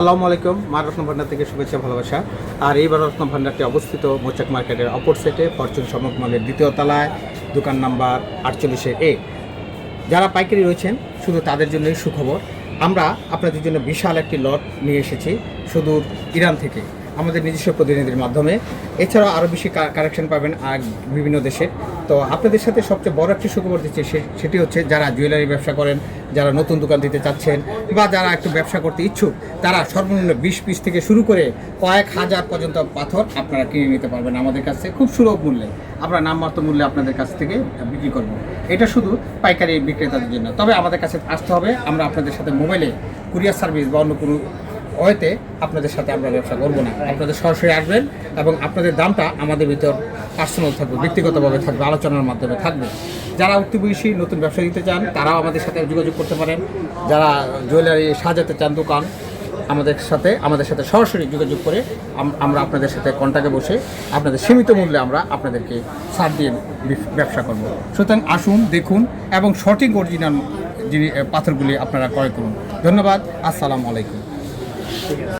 আসসালামু আলাইকুম। মা রত্ন ভান্ডার থেকে শুভেচ্ছা ভালোবাসা। আর এই রত্ন ভান্ডারটি অবস্থিত মৌচাক মার্কেটের অপর সাইডে ফরচুন সমক মলের দ্বিতীয় তলায়, দোকান নাম্বার 48A। যারা পাইকারি রয়েছেন শুধু তাদের জন্যই সুখবর। আমরা আপনাদের জন্য বিশাল একটি লট নিয়ে এসেছি সুদূর ইরান থেকে আমাদের নিজস্ব প্রতিনিধির মাধ্যমে। এছাড়াও আরও বেশি কালেকশন পাবেন আর বিভিন্ন দেশের। তো আপনাদের সাথে সবচেয়ে বড় একটি সুখবর দিচ্ছে, সেটি হচ্ছে যারা জুয়েলারি ব্যবসা করেন, যারা নতুন দোকান দিতে চাচ্ছেন বা যারা একটু ব্যবসা করতে ইচ্ছুক, তারা সর্বনিম্ন 20 পিস থেকে শুরু করে কয়েক হাজার পর্যন্ত পাথর আপনারা কিনে নিতে পারবেন আমাদের কাছ থেকে খুব সুলভ মূল্যে। আমরা নামমাত্র মূল্যে আপনাদের কাছ থেকে বিক্রি করব। এটা শুধু পাইকারি বিক্রেতাদের জন্য। তবে আমাদের কাছে আসতে হবে, আমরা আপনাদের সাথে মোবাইলে কুরিয়ার সার্ভিস বা অন্য কোনো ওয়েতে আপনাদের সাথে আমরা ব্যবসা করবো না। আপনাদের সরাসরি আসবেন এবং আপনাদের দামটা আমাদের ভিতর পার্সোনাল থাকবে, ব্যক্তিগতভাবে থাকবে, আলোচনার মাধ্যমে থাকবে। যারা উঠতি বয়সী নতুন ব্যবসা দিতে চান তারাও আমাদের সাথে যোগাযোগ করতে পারেন। যারা জুয়েলারি সাজাতে চান দোকান, আমাদের সাথে সরাসরি যোগাযোগ করে আমরা আপনাদের সাথে কন্ট্যাক্টে বসে আপনাদের সীমিত মূল্যে আমরা আপনাদেরকে ছাড় দিয়ে ব্যবসা করব। সুতরাং আসুন, দেখুন এবং সঠিক অরিজিনাল পাথরগুলি আপনারা ক্রয় করুন। ধন্যবাদ। আসসালামু আলাইকুম।